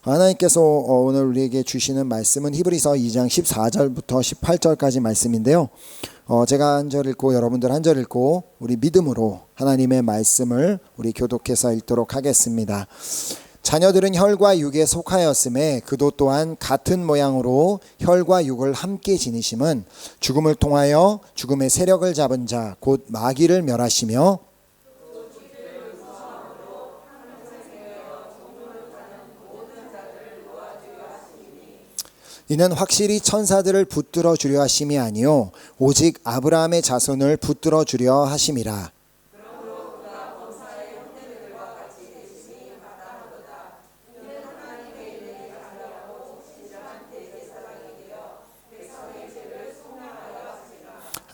하나님께서 오늘 우리에게 주시는 말씀은 히브리서 2장 14절부터 18절까지 말씀인데요. 제가 한 절 읽고 여러분들 한 절 읽고 우리 믿음으로 하나님의 말씀을 우리 교독해서 읽도록 하겠습니다. 자녀들은 혈과 육에 속하였음에 그도 또한 같은 모양으로 혈과 육을 함께 지니심은 죽음을 통하여 죽음의 세력을 잡은 자 곧 마귀를 멸하시며 이는 확실히 천사들을 붙들어 주려 하심이 아니요 오직 아브라함의 자손을 붙들어 주려 하심이라.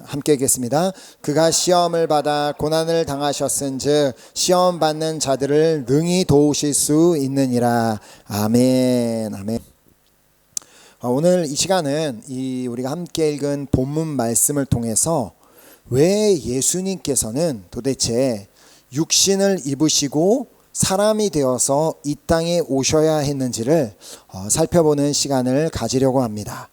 함께 읽겠습니다. 그가 시험을 받아 고난을 당하셨은즉 시험 받는 자들을 능히 도우실 수 있느니라. 아멘. 아멘. 오늘 이 시간은 우리가 함께 읽은 본문 말씀을 통해서 왜 예수님께서는 도대체 육신을 입으시고 사람이 되어서 이 땅에 오셔야 했는지를 살펴보는 시간을 가지려고 합니다.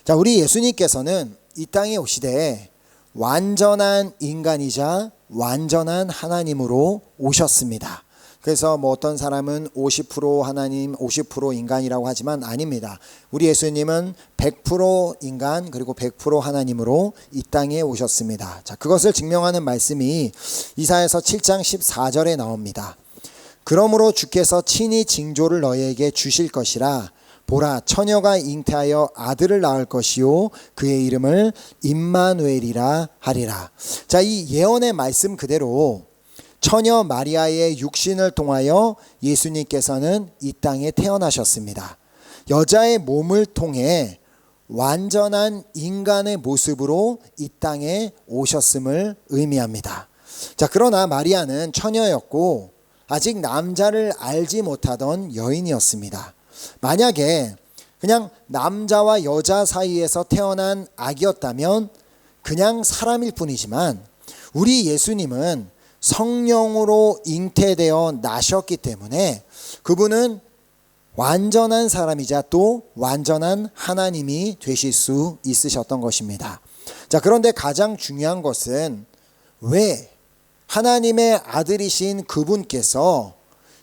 자, 우리 예수님께서는 이 땅에 오시되 완전한 인간이자 완전한 하나님으로 오셨습니다. 그래서 어떤 사람은 50% 하나님 50% 인간이라고 하지만 아닙니다. 우리 예수님은 100% 인간 그리고 100% 하나님으로 이 땅에 오셨습니다. 자, 그것을 증명하는 말씀이 이사야서 7장 14절에 나옵니다. 그러므로 주께서 친히 징조를 너희에게 주실 것이라. 보라, 처녀가 잉태하여 아들을 낳을 것이요 그의 이름을 임마누엘이라 하리라. 자, 이 예언의 말씀 그대로 처녀 마리아의 육신을 통하여 예수님께서는 이 땅에 태어나셨습니다. 여자의 몸을 통해 완전한 인간의 모습으로 이 땅에 오셨음을 의미합니다. 자, 그러나 마리아는 처녀였고 아직 남자를 알지 못하던 여인이었습니다. 만약에 그냥 남자와 여자 사이에서 태어난 아기였다면 그냥 사람일 뿐이지만 우리 예수님은 성령으로 잉태되어 나셨기 때문에 그분은 완전한 사람이자 또 완전한 하나님이 되실 수 있으셨던 것입니다. 자, 그런데 가장 중요한 것은 왜 하나님의 아들이신 그분께서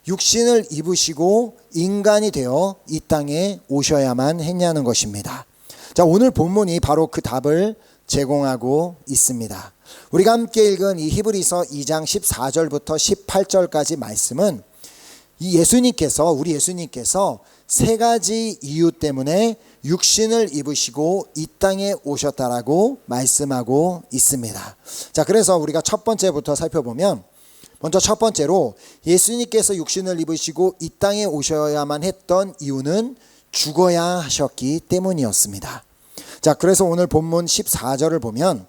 육신을 입으시고 인간이 되어 이 땅에 오셔야만 했냐는 것입니다. 자, 오늘 본문이 바로 그 답을 제공하고 있습니다. 우리가 함께 읽은 이 히브리서 2장 14절부터 18절까지 말씀은 우리 예수님께서 세 가지 이유 때문에 육신을 입으시고 이 땅에 오셨다라고 말씀하고 있습니다. 자, 그래서 우리가 첫 번째부터 살펴보면 먼저 첫 번째로 예수님께서 육신을 입으시고 이 땅에 오셔야만 했던 이유는 죽어야 하셨기 때문이었습니다. 자, 그래서 오늘 본문 14절을 보면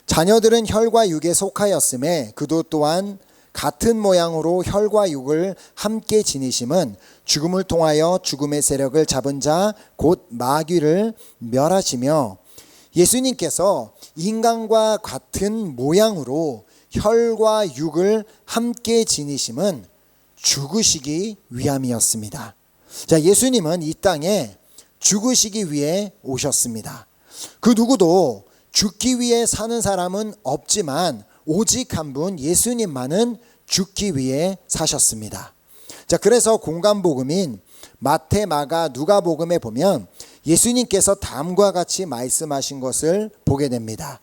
자녀들은 혈과 육에 속하였음에 그도 또한 같은 모양으로 혈과 육을 함께 지니심은 죽음을 통하여 죽음의 세력을 잡은 자 곧 마귀를 멸하시며 예수님께서 인간과 같은 모양으로 혈과 육을 함께 지니심은 죽으시기 위함이었습니다. 자, 예수님은 이 땅에 죽으시기 위해 오셨습니다. 그 누구도 죽기 위해 사는 사람은 없지만 오직 한 분 예수님만은 죽기 위해 사셨습니다. 자, 그래서 공간복음인 마태, 마가, 누가복음에 보면 예수님께서 다음과 같이 말씀하신 것을 보게 됩니다.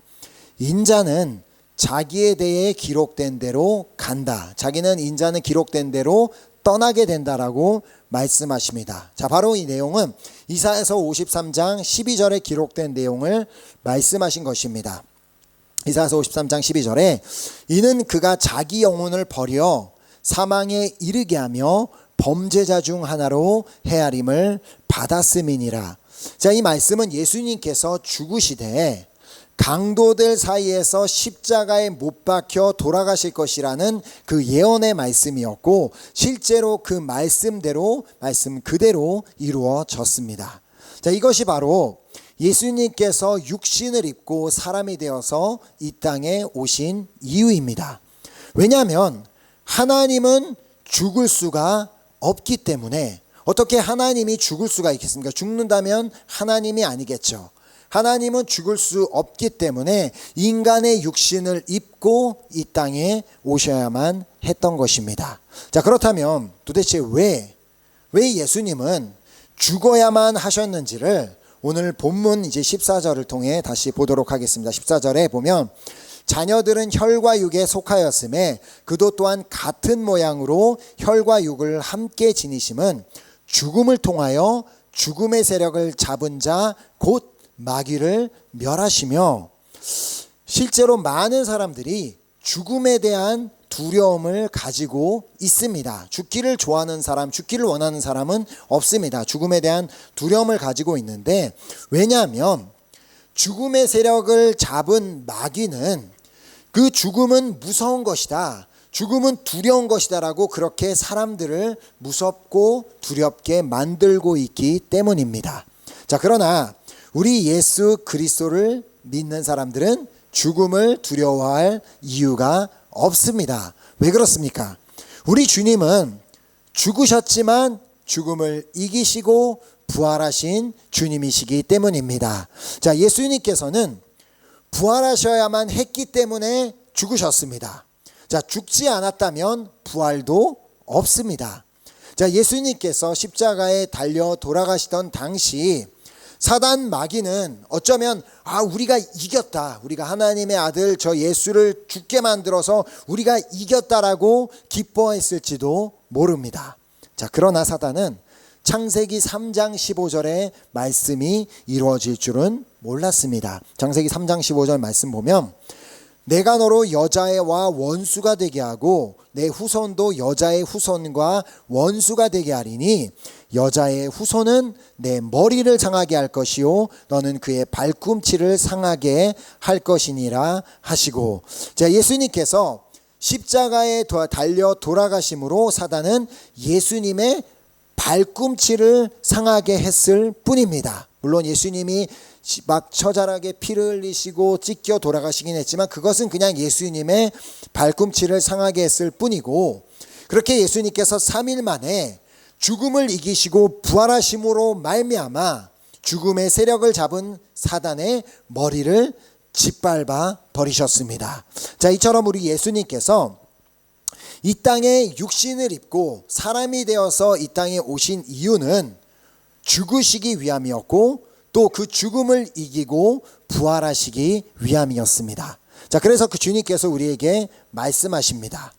인자는 자기에 대해 기록된 대로 간다. 자기는 인자는 기록된 대로 떠나게 된다라고 말씀하십니다. 자, 바로 이 내용은 이사야서 53장 12절에 기록된 내용을 말씀하신 것입니다. 이사야서 53장 12절에 이는 그가 자기 영혼을 버려 사망에 이르게 하며 범죄자 중 하나로 헤아림을 받았음이니라. 자, 이 말씀은 예수님께서 죽으시되 강도들 사이에서 십자가에 못 박혀 돌아가실 것이라는 그 예언의 말씀이었고 실제로 그 말씀 그대로 이루어졌습니다. 자, 이것이 바로 예수님께서 육신을 입고 사람이 되어서 이 땅에 오신 이유입니다. 왜냐하면 하나님은 죽을 수가 없기 때문에 어떻게 하나님이 죽을 수가 있겠습니까? 죽는다면 하나님이 아니겠죠. 하나님은 죽을 수 없기 때문에 인간의 육신을 입고 이 땅에 오셔야만 했던 것입니다. 자, 그렇다면 도대체 왜 예수님은 죽어야만 하셨는지를 오늘 본문 이제 14절을 통해 다시 보도록 하겠습니다. 14절에 보면 자녀들은 혈과 육에 속하였음에 그도 또한 같은 모양으로 혈과 육을 함께 지니심은 죽음을 통하여 죽음의 세력을 잡은 자 곧 마귀를 멸하시며, 실제로 많은 사람들이 죽음에 대한 두려움을 가지고 있습니다. 죽기를 좋아하는 사람, 죽기를 원하는 사람은 없습니다. 죽음에 대한 두려움을 가지고 있는데, 왜냐하면 죽음의 세력을 잡은 마귀는 그 죽음은 무서운 것이다, 죽음은 두려운 것이다 라고 그렇게 사람들을 무섭고 두렵게 만들고 있기 때문입니다. 자, 그러나 우리 예수 그리스도를 믿는 사람들은 죽음을 두려워할 이유가 없습니다. 왜 그렇습니까? 우리 주님은 죽으셨지만 죽음을 이기시고 부활하신 주님이시기 때문입니다. 자, 예수님께서는 부활하셔야만 했기 때문에 죽으셨습니다. 자, 죽지 않았다면 부활도 없습니다. 자, 예수님께서 십자가에 달려 돌아가시던 당시 사단 마귀는 어쩌면 우리가 이겼다, 우리가 하나님의 아들 저 예수를 죽게 만들어서 우리가 이겼다라고 기뻐했을지도 모릅니다. 자, 그러나 사단은 창세기 3장 15절의 말씀이 이루어질 줄은 몰랐습니다. 창세기 3장 15절 말씀 보면 내가 너로 여자애와 원수가 되게 하고 내 후손도 여자의 후손과 원수가 되게 하리니 여자의 후손은 내 머리를 상하게 할 것이요 너는 그의 발꿈치를 상하게 할 것이니라 하시고, 자, 예수님께서 십자가에 달려 돌아가심으로 사단은 예수님의 발꿈치를 상하게 했을 뿐입니다. 물론 예수님이 막 처절하게 피를 흘리시고 찢겨 돌아가시긴 했지만 그것은 그냥 예수님의 발꿈치를 상하게 했을 뿐이고, 그렇게 예수님께서 3일 만에 죽음을 이기시고 부활하심으로 말미암아 죽음의 세력을 잡은 사단의 머리를 짓밟아 버리셨습니다. 자, 이처럼 우리 예수님께서 이 땅에 육신을 입고 사람이 되어서 이 땅에 오신 이유는 죽으시기 위함이었고 또 그 죽음을 이기고 부활하시기 위함이었습니다. 자, 그래서 그 주님께서 우리에게 말씀하십니다.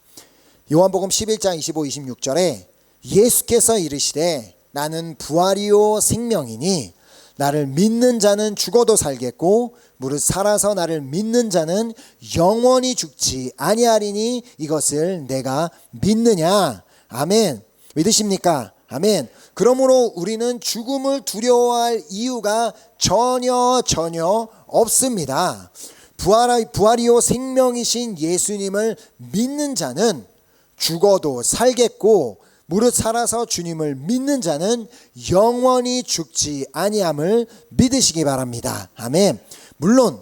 요한복음 11장 25, 26절에 예수께서 이르시되 나는 부활이요 생명이니 나를 믿는 자는 죽어도 살겠고 무릇 살아서 나를 믿는 자는 영원히 죽지 아니하리니 이것을 내가 믿느냐. 아멘. 믿으십니까? 아멘. 그러므로 우리는 죽음을 두려워할 이유가 전혀 없습니다. 부활이요 생명이신 예수님을 믿는 자는 죽어도 살겠고 무릇 살아서 주님을 믿는 자는 영원히 죽지 아니함을 믿으시기 바랍니다. 아멘. 물론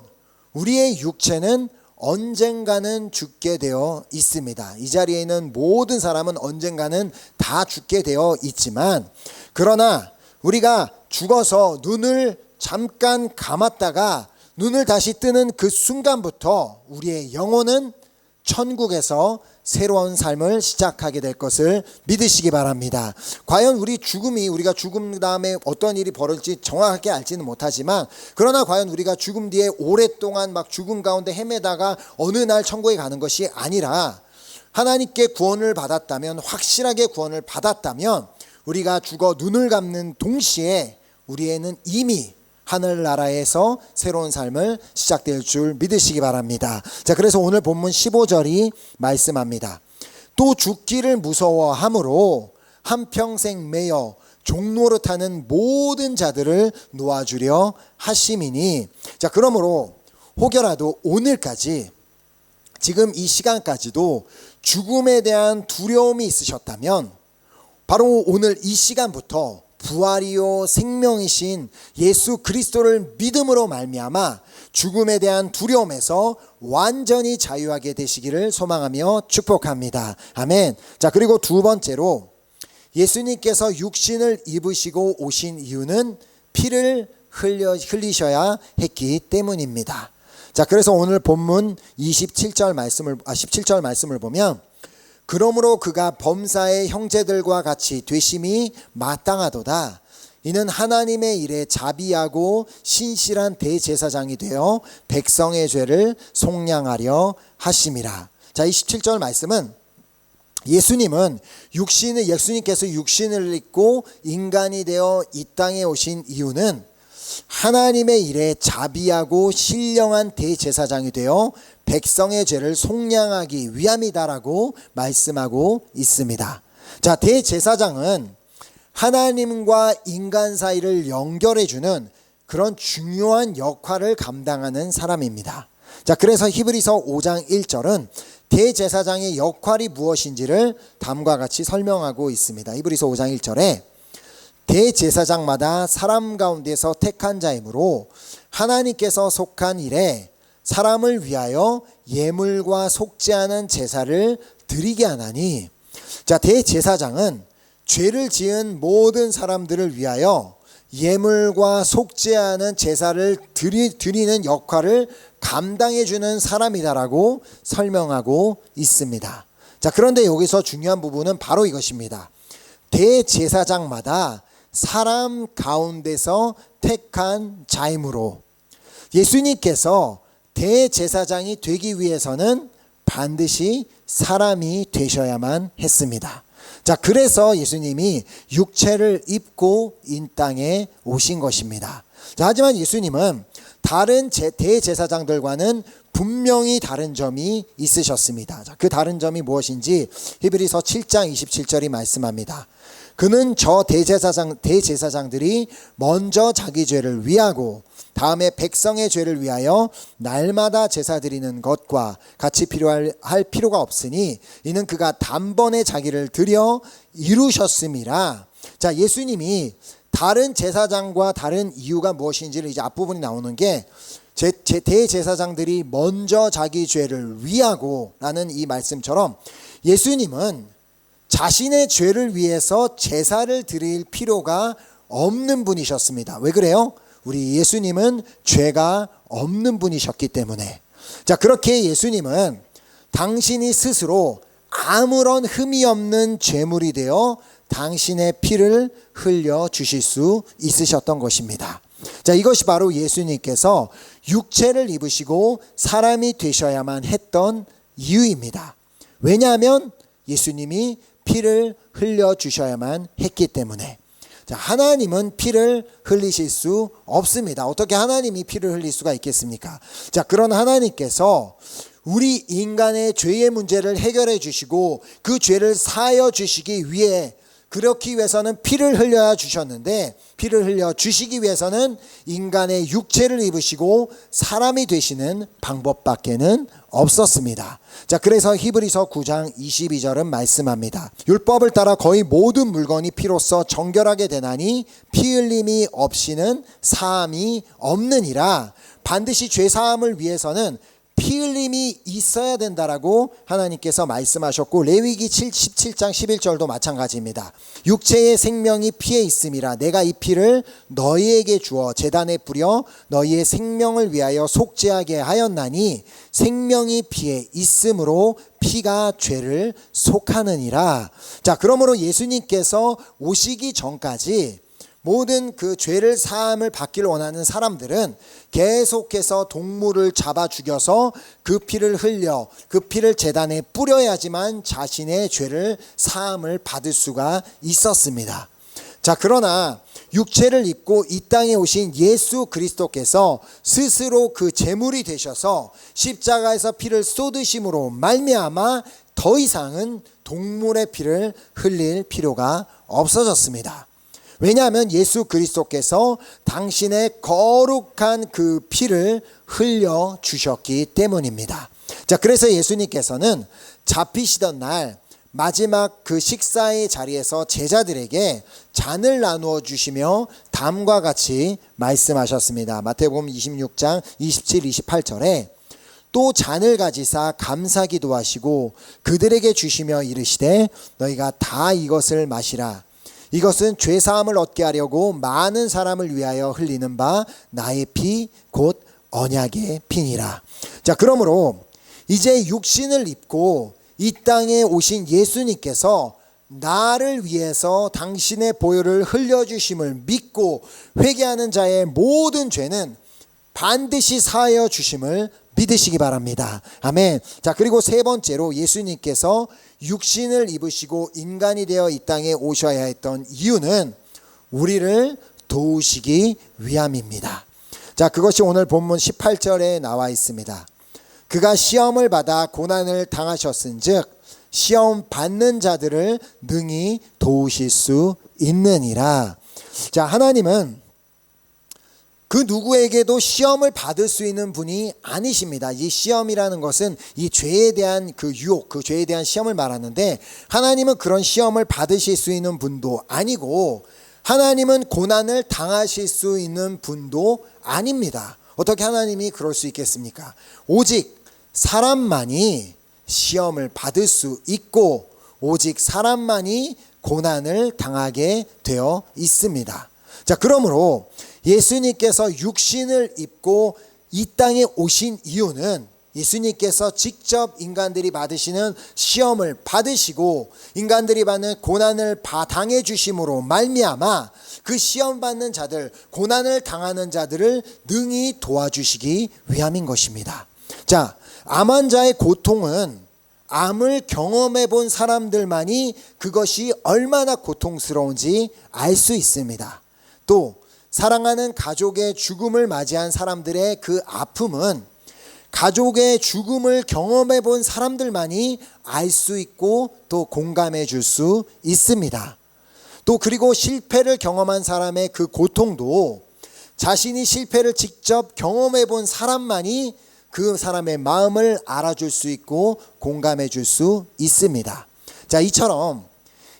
우리의 육체는 언젠가는 죽게 되어 있습니다. 이 자리에 있는 모든 사람은 언젠가는 다 죽게 되어 있지만, 그러나 우리가 죽어서 눈을 잠깐 감았다가 눈을 다시 뜨는 그 순간부터 우리의 영혼은 천국에서 새로운 삶을 시작하게 될 것을 믿으시기 바랍니다. 과연 우리가 죽음 다음에 어떤 일이 벌어질지 정확하게 알지는 못하지만, 그러나 과연 우리가 죽음 뒤에 오랫동안 막 죽음 가운데 헤매다가 어느 날 천국에 가는 것이 아니라 하나님께 구원을 받았다면, 확실하게 구원을 받았다면 우리가 죽어 눈을 감는 동시에 우리에는 이미 하늘나라에서 새로운 삶을 시작될 줄 믿으시기 바랍니다. 자, 그래서 오늘 본문 15절이 말씀합니다. 또 죽기를 무서워함으로 한평생 매여 종노릇하는 모든 자들을 놓아주려 하심이니. 자, 그러므로 혹여라도 오늘까지 지금 이 시간까지도 죽음에 대한 두려움이 있으셨다면 바로 오늘 이 시간부터 부활이요 생명이신 예수 그리스도를 믿음으로 말미암아 죽음에 대한 두려움에서 완전히 자유하게 되시기를 소망하며 축복합니다. 아멘. 자, 그리고 두 번째로 예수님께서 육신을 입으시고 오신 이유는 피를 흘리셔야 했기 때문입니다. 자, 그래서 오늘 본문 17절 말씀을 보면 그러므로 그가 범사의 형제들과 같이 되심이 마땅하도다. 이는 하나님의 일에 자비하고 신실한 대제사장이 되어 백성의 죄를 속량하려 하심이라. 자, 이 17절 말씀은 예수님께서 육신을 입고 인간이 되어 이 땅에 오신 이유는 하나님의 일에 자비하고 신령한 대제사장이 되어 백성의 죄를 속량하기 위함이다라고 말씀하고 있습니다. 자, 대제사장은 하나님과 인간 사이를 연결해주는 그런 중요한 역할을 감당하는 사람입니다. 자, 그래서 히브리서 5장 1절은 대제사장의 역할이 무엇인지를 다음과 같이 설명하고 있습니다. 히브리서 5장 1절에 대제사장마다 사람 가운데서 택한 자이므로 하나님께서 속한 일에 사람을 위하여 예물과 속죄하는 제사를 드리게 하나니. 자, 대제사장은 죄를 지은 모든 사람들을 위하여 예물과 속죄하는 제사를 드리는 역할을 감당해 주는 사람이다라고 설명하고 있습니다. 자, 그런데 여기서 중요한 부분은 바로 이것입니다. 대제사장마다 사람 가운데서 택한 자이므로 예수님께서 대제사장이 되기 위해서는 반드시 사람이 되셔야만 했습니다. 자, 그래서 예수님이 육체를 입고 이 땅에 오신 것입니다. 자, 하지만 예수님은 다른 대제사장들과는 분명히 다른 점이 있으셨습니다. 자, 그 다른 점이 무엇인지 히브리서 7장 27절이 말씀합니다. 그는 저 대제사장들이 먼저 자기 죄를 위하고 다음에 백성의 죄를 위하여 날마다 제사 드리는 것과 같이 필요할 필요가 없으니 이는 그가 단번에 자기를 드려 이루셨음이라. 자, 예수님이 다른 제사장과 다른 이유가 무엇인지를 이제 앞부분이 나오는 게 대제사장들이 먼저 자기 죄를 위하고 라는 이 말씀처럼 예수님은 자신의 죄를 위해서 제사를 드릴 필요가 없는 분이셨습니다. 왜 그래요? 우리 예수님은 죄가 없는 분이셨기 때문에. 자, 그렇게 예수님은 당신이 스스로 아무런 흠이 없는 제물이 되어 당신의 피를 흘려 주실 수 있으셨던 것입니다. 자, 이것이 바로 예수님께서 육체를 입으시고 사람이 되셔야만 했던 이유입니다. 왜냐하면 예수님이 피를 흘려 주셔야만 했기 때문에. 자, 하나님은 피를 흘리실 수 없습니다. 어떻게 하나님이 피를 흘릴 수가 있겠습니까? 자, 그런 하나님께서 우리 인간의 죄의 문제를 해결해 주시고 그 죄를 사하여 주시기 위해 그렇기 위해서는 피를 흘려 주셨는데 피를 흘려 주시기 위해서는 인간의 육체를 입으시고 사람이 되시는 방법밖에는 없었습니다. 자, 그래서 히브리서 9장 22절은 말씀합니다. 율법을 따라 거의 모든 물건이 피로써 정결하게 되나니 피 흘림이 없이는 사함이 없느니라. 반드시 죄 사함을 위해서는 피 흘림이 있어야 된다라고 하나님께서 말씀하셨고 레위기 17장 11절도 마찬가지입니다. 육체의 생명이 피에 있음이라 내가 이 피를 너희에게 주어 제단에 뿌려 너희의 생명을 위하여 속죄하게 하였나니 생명이 피에 있으므로 피가 죄를 속하느니라. 자, 그러므로 예수님께서 오시기 전까지 모든 그 죄를 사함을 받기를 원하는 사람들은 계속해서 동물을 잡아 죽여서 그 피를 흘려 그 피를 제단에 뿌려야지만 자신의 죄를 사함을 받을 수가 있었습니다. 자, 그러나 육체를 입고 이 땅에 오신 예수 그리스도께서 스스로 그 제물이 되셔서 십자가에서 피를 쏟으심으로 말미암아 더 이상은 동물의 피를 흘릴 필요가 없어졌습니다. 왜냐하면 예수 그리스도께서 당신의 거룩한 그 피를 흘려 주셨기 때문입니다. 자, 그래서 예수님께서는 잡히시던 날 마지막 그 식사의 자리에서 제자들에게 잔을 나누어 주시며 다음과 같이 말씀하셨습니다. 마태복음 26장 27, 28절에 또 잔을 가지사 감사기도 하시고 그들에게 주시며 이르시되 너희가 다 이것을 마시라. 이것은 죄사함을 얻게 하려고 많은 사람을 위하여 흘리는 바 나의 피 곧 언약의 피니라. 자, 그러므로 이제 육신을 입고 이 땅에 오신 예수님께서 나를 위해서 당신의 보혈을 흘려주심을 믿고 회개하는 자의 모든 죄는 반드시 사하여 주심을 믿으시기 바랍니다. 아멘. 자, 그리고 세 번째로 예수님께서 육신을 입으시고 인간이 되어 이 땅에 오셔야 했던 이유는 우리를 도우시기 위함입니다. 자, 그것이 오늘 본문 18절에 나와 있습니다. 그가 시험을 받아 고난을 당하셨은즉 시험 받는 자들을 능히 도우실 수 있느니라. 자, 하나님은 그 누구에게도 시험을 받을 수 있는 분이 아니십니다. 이 시험이라는 것은 이 죄에 대한 그 유혹, 그 죄에 대한 시험을 말하는데 하나님은 그런 시험을 받으실 수 있는 분도 아니고 하나님은 고난을 당하실 수 있는 분도 아닙니다. 어떻게 하나님이 그럴 수 있겠습니까? 오직 사람만이 시험을 받을 수 있고 오직 사람만이 고난을 당하게 되어 있습니다. 자, 그러므로 예수님께서 육신을 입고 이 땅에 오신 이유는 예수님께서 직접 인간들이 받으시는 시험을 받으시고 인간들이 받는 고난을 당해 주심으로 말미암아 그 시험 받는 자들, 고난을 당하는 자들을 능히 도와주시기 위함인 것입니다. 자, 암 환자의 고통은 암을 경험해 본 사람들만이 그것이 얼마나 고통스러운지 알 수 있습니다. 또 사랑하는 가족의 죽음을 맞이한 사람들의 그 아픔은 가족의 죽음을 경험해 본 사람들만이 알 수 있고 또 공감해 줄 수 있습니다. 또 그리고 실패를 경험한 사람의 그 고통도 자신이 실패를 직접 경험해 본 사람만이 그 사람의 마음을 알아줄 수 있고 공감해 줄 수 있습니다. 자, 이처럼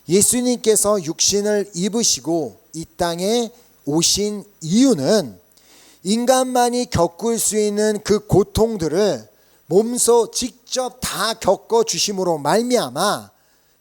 예수님께서 육신을 입으시고 이 땅에 오신 이유는 인간만이 겪을 수 있는 그 고통들을 몸소 직접 다 겪어 주심으로 말미암아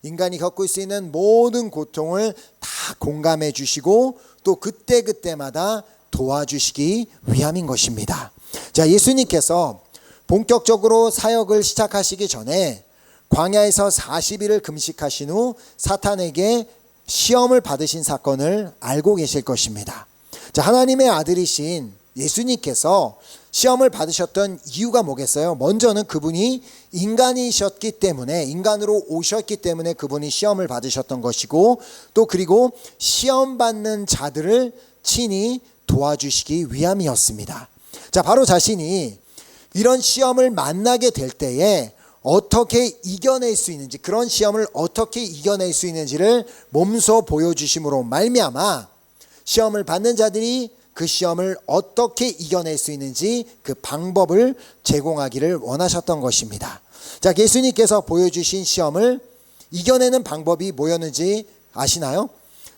인간이 겪을 수 있는 모든 고통을 다 공감해 주시고 또 그때그때마다 도와주시기 위함인 것입니다. 자, 예수님께서 본격적으로 사역을 시작하시기 전에 광야에서 40일을 금식하신 후 사탄에게 시험을 받으신 사건을 알고 계실 것입니다. 자, 하나님의 아들이신 예수님께서 시험을 받으셨던 이유가 뭐겠어요? 먼저는 그분이 인간이셨기 때문에, 인간으로 오셨기 때문에 그분이 시험을 받으셨던 것이고, 또 그리고 시험 받는 자들을 친히 도와주시기 위함이었습니다. 자, 바로 자신이 이런 시험을 만나게 될 때에 어떻게 이겨낼 수 있는지, 그런 시험을 어떻게 이겨낼 수 있는지를 몸소 보여주심으로 말미암아 시험을 받는 자들이 그 시험을 어떻게 이겨낼 수 있는지 그 방법을 제공하기를 원하셨던 것입니다. 자, 예수님께서 보여주신 시험을 이겨내는 방법이 뭐였는지 아시나요?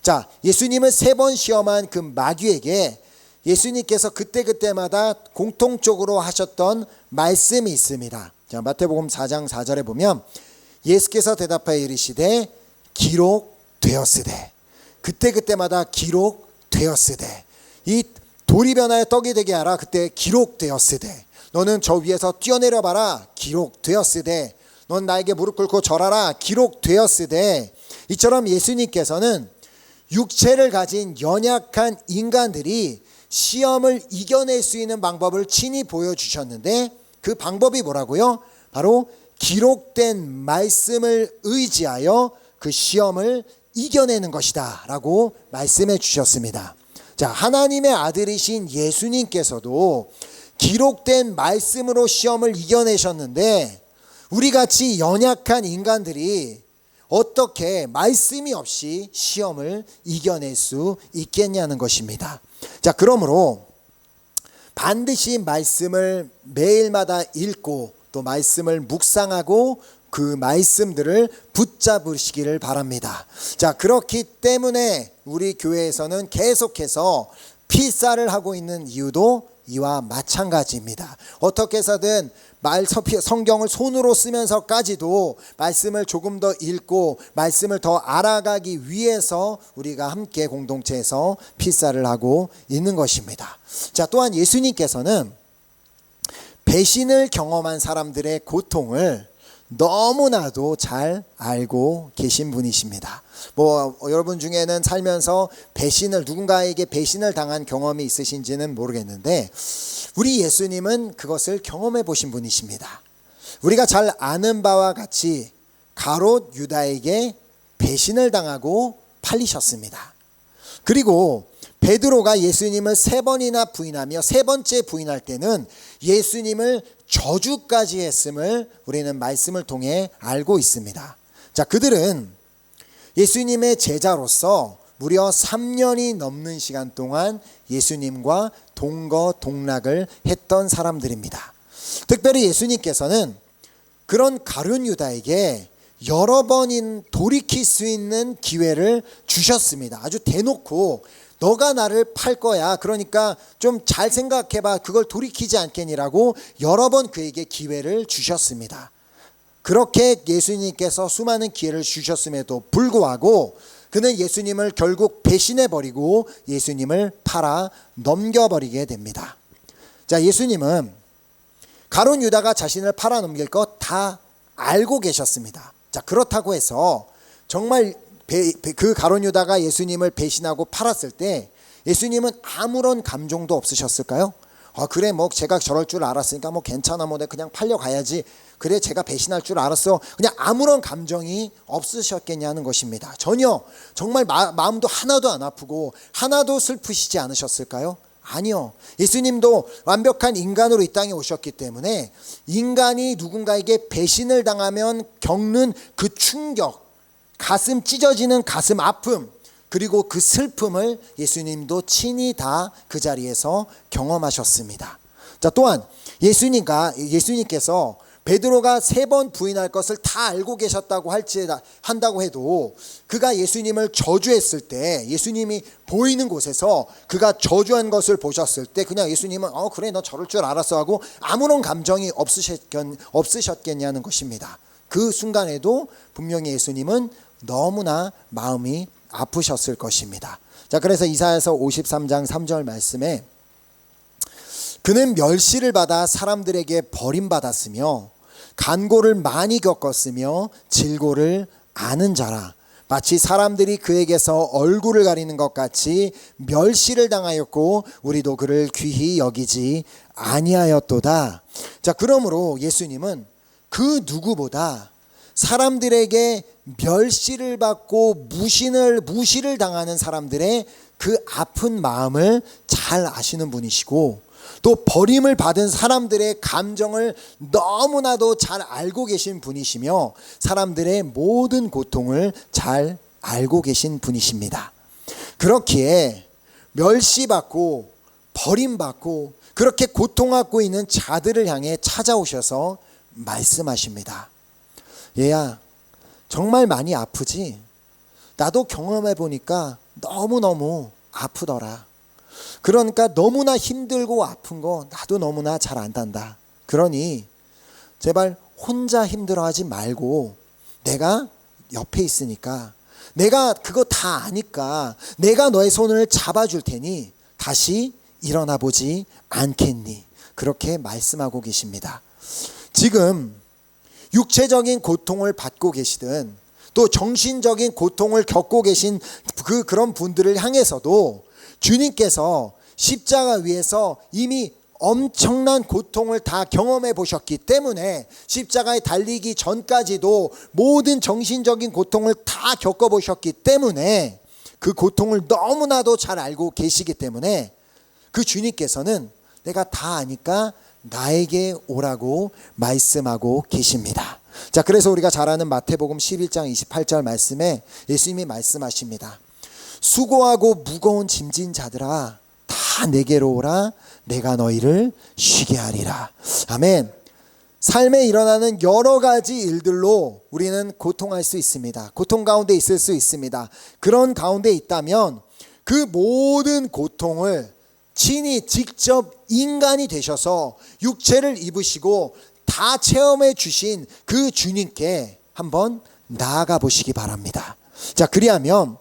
자, 예수님을 3번 시험한 그 마귀에게 예수님께서 그때그때마다 공통적으로 하셨던 말씀이 있습니다. 자, 마태복음 4장 4절에 보면 예수께서 대답하여 이르시되 기록되었으되, 그때그때마다 기록되었으되, 이 돌이 변하여 떡이 되게 하라, 그때 기록되었으되, 너는 저 위에서 뛰어내려 봐라, 기록되었으되, 넌 나에게 무릎 꿇고 절하라, 기록되었으되. 이처럼 예수님께서는 육체를 가진 연약한 인간들이 시험을 이겨낼 수 있는 방법을 친히 보여주셨는데 그 방법이 뭐라고요? 바로 기록된 말씀을 의지하여 그 시험을 이겨내는 것이다 라고 말씀해 주셨습니다. 자, 하나님의 아들이신 예수님께서도 기록된 말씀으로 시험을 이겨내셨는데 우리같이 연약한 인간들이 어떻게 말씀이 없이 시험을 이겨낼 수 있겠냐는 것입니다. 자, 그러므로 반드시 말씀을 매일마다 읽고 또 말씀을 묵상하고 그 말씀들을 붙잡으시기를 바랍니다. 자, 그렇기 때문에 우리 교회에서는 계속해서 필사를 하고 있는 이유도 이와 마찬가지입니다. 어떻게 해서든 성경을 손으로 쓰면서까지도 말씀을 조금 더 읽고 말씀을 더 알아가기 위해서 우리가 함께 공동체에서 필사를 하고 있는 것입니다. 자, 또한 예수님께서는 배신을 경험한 사람들의 고통을 너무나도 잘 알고 계신 분이십니다. 여러분 중에는 살면서 누군가에게 배신을 당한 경험이 있으신지는 모르겠는데 우리 예수님은 그것을 경험해 보신 분이십니다. 우리가 잘 아는 바와 같이 가롯 유다에게 배신을 당하고 팔리셨습니다. 그리고 베드로가 예수님을 3번이나 부인하며 3번째 부인할 때는 예수님을 저주까지 했음을 우리는 말씀을 통해 알고 있습니다. 자, 그들은 예수님의 제자로서 무려 3년이 넘는 시간 동안 예수님과 동거동락을 했던 사람들입니다. 특별히 예수님께서는 그런 가룟 유다에게 여러 번인 돌이킬 수 있는 기회를 주셨습니다. 아주 대놓고 너가 나를 팔 거야. 그러니까 좀 잘 생각해봐. 그걸 돌이키지 않겠니라고 여러 번 그에게 기회를 주셨습니다. 그렇게 예수님께서 수많은 기회를 주셨음에도 불구하고 그는 예수님을 결국 배신해버리고 예수님을 팔아 넘겨버리게 됩니다. 자, 예수님은 가룟 유다가 자신을 팔아 넘길 것 다 알고 계셨습니다. 자, 그렇다고 해서 정말 그 가룟 유다가 예수님을 배신하고 팔았을 때 예수님은 아무런 감정도 없으셨을까요? 그래 제가 저럴 줄 알았으니까 괜찮아 내가 그냥 팔려가야지. 그래 제가 배신할 줄 알았어. 그냥 아무런 감정이 없으셨겠냐는 것입니다. 전혀 정말 마음도 하나도 안 아프고 하나도 슬프시지 않으셨을까요? 아니요. 예수님도 완벽한 인간으로 이 땅에 오셨기 때문에 인간이 누군가에게 배신을 당하면 겪는 그 충격, 가슴 찢어지는 가슴 아픔, 그리고 그 슬픔을 예수님도 친히 다 그 자리에서 경험하셨습니다. 자, 또한 예수님께서 베드로가 3번 부인할 것을 다 알고 계셨다고 한다고 해도 그가 예수님을 저주했을 때 예수님이 보이는 곳에서 그가 저주한 것을 보셨을 때 그냥 예수님은 그래 너 저럴 줄 알았어 하고 아무런 감정이 없으셨겠냐는 것입니다. 그 순간에도 분명히 예수님은 너무나 마음이 아프셨을 것입니다. 자, 그래서 이사야서 53장 3절 말씀에 그는 멸시를 받아 사람들에게 버림받았으며 간고를 많이 겪었으며 질고를 아는 자라. 마치 사람들이 그에게서 얼굴을 가리는 것 같이 멸시를 당하였고 우리도 그를 귀히 여기지 아니하였도다. 자, 그러므로 예수님은 그 누구보다 사람들에게 멸시를 받고 무시를 당하는 사람들의 그 아픈 마음을 잘 아시는 분이시고 또 버림을 받은 사람들의 감정을 너무나도 잘 알고 계신 분이시며 사람들의 모든 고통을 잘 알고 계신 분이십니다. 그렇기에 멸시받고 버림받고 그렇게 고통하고 있는 자들을 향해 찾아오셔서 말씀하십니다. 얘야, 정말 많이 아프지? 나도 경험해 보니까 너무너무 아프더라. 그러니까 너무나 힘들고 아픈 거 나도 너무나 잘 안단다. 그러니 제발 혼자 힘들어하지 말고 내가 옆에 있으니까 내가 그거 다 아니까 내가 너의 손을 잡아줄 테니 다시 일어나 보지 않겠니? 그렇게 말씀하고 계십니다. 지금 육체적인 고통을 받고 계시든 또 정신적인 고통을 겪고 계신 그런 분들을 향해서도 주님께서 십자가 위에서 이미 엄청난 고통을 다 경험해 보셨기 때문에 십자가에 달리기 전까지도 모든 정신적인 고통을 다 겪어보셨기 때문에 그 고통을 너무나도 잘 알고 계시기 때문에 그 주님께서는 내가 다 아니까 나에게 오라고 말씀하고 계십니다. 자, 그래서 우리가 잘 아는 마태복음 11장 28절 말씀에 예수님이 말씀하십니다. 수고하고 무거운 짐진 자들아 다 내게로 오라. 내가 너희를 쉬게 하리라. 아멘. 삶에 일어나는 여러 가지 일들로 우리는 고통할 수 있습니다. 고통 가운데 있을 수 있습니다. 그런 가운데 있다면 그 모든 고통을 친히 직접 인간이 되셔서 육체를 입으시고 다 체험해 주신 그 주님께 한번 나아가 보시기 바랍니다. 자, 그리하면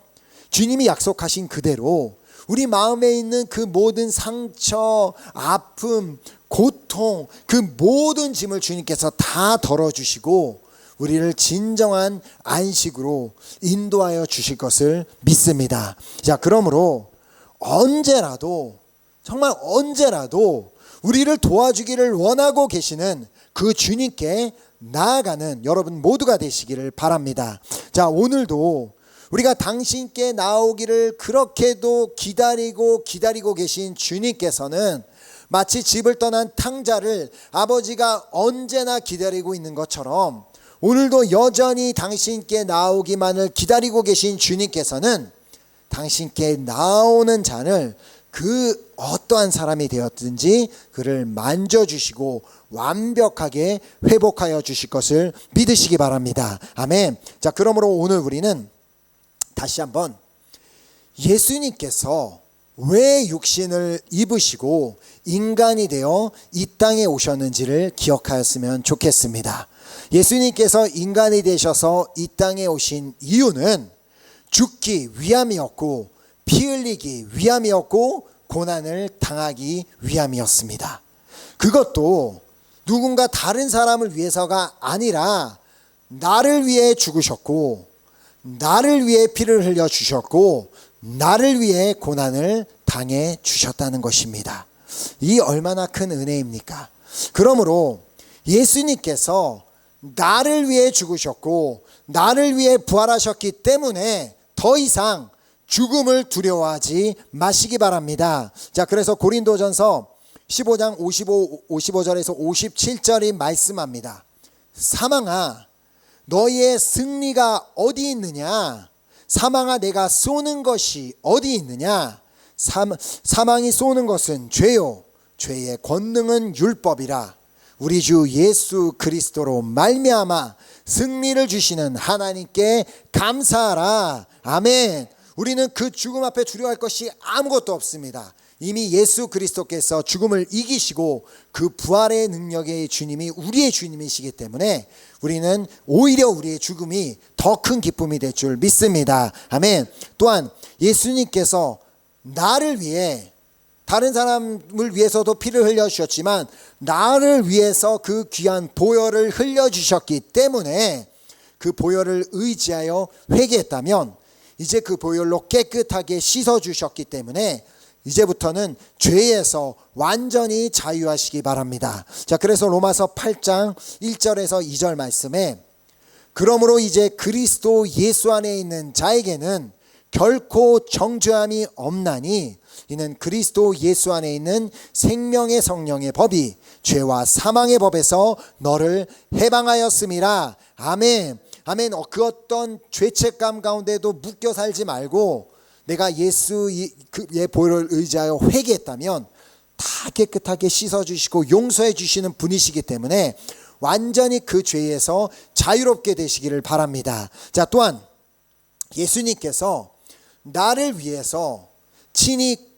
주님이 약속하신 그대로 우리 마음에 있는 그 모든 상처, 아픔, 고통, 그 모든 짐을 주님께서 다 덜어주시고 우리를 진정한 안식으로 인도하여 주실 것을 믿습니다. 자, 그러므로 언제라도, 정말 언제라도 우리를 도와주기를 원하고 계시는 그 주님께 나아가는 여러분 모두가 되시기를 바랍니다. 자, 오늘도 우리가 당신께 나오기를 그렇게도 기다리고 계신 주님께서는 마치 집을 떠난 탕자를 아버지가 언제나 기다리고 있는 것처럼 오늘도 여전히 당신께 나오기만을 기다리고 계신 주님께서는 당신께 나오는 자를 그 어떠한 사람이 되었든지 그를 만져주시고 완벽하게 회복하여 주실 것을 믿으시기 바랍니다. 아멘. 자, 그러므로 오늘 우리는 다시 한번 예수님께서 왜 육신을 입으시고 인간이 되어 이 땅에 오셨는지를 기억하였으면 좋겠습니다. 예수님께서 인간이 되셔서 이 땅에 오신 이유는 죽기 위함이었고 피 흘리기 위함이었고 고난을 당하기 위함이었습니다. 그것도 누군가 다른 사람을 위해서가 아니라 나를 위해 죽으셨고 나를 위해 피를 흘려 주셨고 나를 위해 고난을 당해 주셨다는 것입니다. 이 얼마나 큰 은혜입니까? 그러므로 예수님께서 나를 위해 죽으셨고 나를 위해 부활하셨기 때문에 더 이상 죽음을 두려워하지 마시기 바랍니다. 자, 그래서 고린도전서 15장 55절에서 57절이 말씀합니다. 사망아, 너희의 승리가 어디 있느냐? 사망아, 내가 쏘는 것이 어디 있느냐? 사망이 쏘는 것은 죄요, 죄의 권능은 율법이라. 우리 주 예수 그리스도로 말미암아 승리를 주시는 하나님께 감사하라. 아멘. 우리는 그 죽음 앞에 두려워할 것이 아무것도 없습니다. 이미 예수 그리스도께서 죽음을 이기시고 그 부활의 능력의 주님이 우리의 주님이시기 때문에 우리는 오히려 우리의 죽음이 더 큰 기쁨이 될 줄 믿습니다. 아멘. 또한 예수님께서 나를 위해, 다른 사람을 위해서도 피를 흘려주셨지만 나를 위해서 그 귀한 보혈을 흘려주셨기 때문에 그 보혈을 의지하여 회개했다면 이제 그 보혈로 깨끗하게 씻어주셨기 때문에 이제부터는 죄에서 완전히 자유하시기 바랍니다. 자, 그래서 로마서 8장 1절에서 2절 말씀에 그러므로 이제 그리스도 예수 안에 있는 자에게는 결코 정죄함이 없나니 이는 그리스도 예수 안에 있는 생명의 성령의 법이 죄와 사망의 법에서 너를 해방하였음이라. 아멘. 아멘. 그 어떤 죄책감 가운데도 묶여 살지 말고 내가 예수의 보혈을 의지하여 회개했다면 다 깨끗하게 씻어주시고 용서해 주시는 분이시기 때문에 완전히 그 죄에서 자유롭게 되시기를 바랍니다. 자, 또한 예수님께서 나를 위해서 친히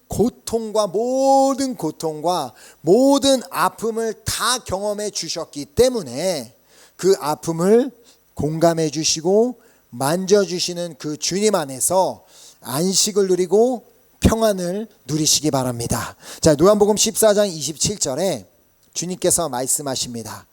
모든 고통과 모든 아픔을 다 경험해 주셨기 때문에 그 아픔을 공감해 주시고 만져주시는 그 주님 안에서 안식을 누리고 평안을 누리시기 바랍니다. 자, 요한복음 14장 27절에 주님께서 말씀하십니다.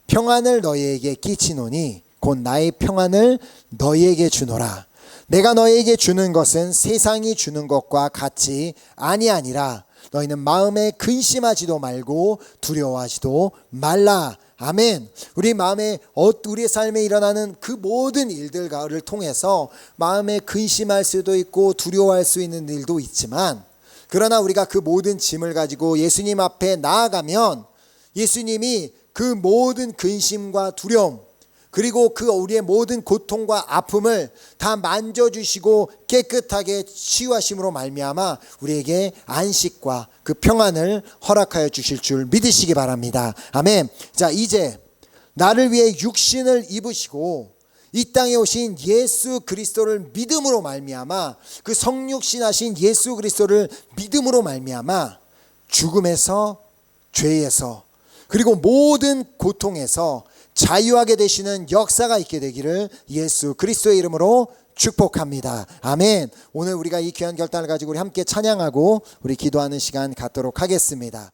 평안을 너희에게 끼치노니 곧 나의 평안을 너희에게 주노라. 내가 너희에게 주는 것은 세상이 주는 것과 같이 아니하니라. 너희는 마음에 근심하지도 말고 두려워하지도 말라. 아멘. 우리 마음에 우리의 삶에 일어나는 그 모든 일들을 통해서 마음에 근심할 수도 있고 두려워할 수 있는 일도 있지만 그러나 우리가 그 모든 짐을 가지고 예수님 앞에 나아가면 예수님이 그 모든 근심과 두려움 그리고 그 우리의 모든 고통과 아픔을 다 만져주시고 깨끗하게 치유하심으로 말미암아 우리에게 안식과 그 평안을 허락하여 주실 줄 믿으시기 바랍니다. 아멘. 자, 이제 나를 위해 육신을 입으시고 이 땅에 오신 예수 그리스도를 믿음으로 말미암아 그 성육신하신 예수 그리스도를 믿음으로 말미암아 죽음에서, 죄에서, 그리고 모든 고통에서 자유하게 되시는 역사가 있게 되기를 예수 그리스도의 이름으로 축복합니다. 아멘. 오늘 우리가 이 귀한 결단을 가지고 우리 함께 찬양하고 우리 기도하는 시간 갖도록 하겠습니다.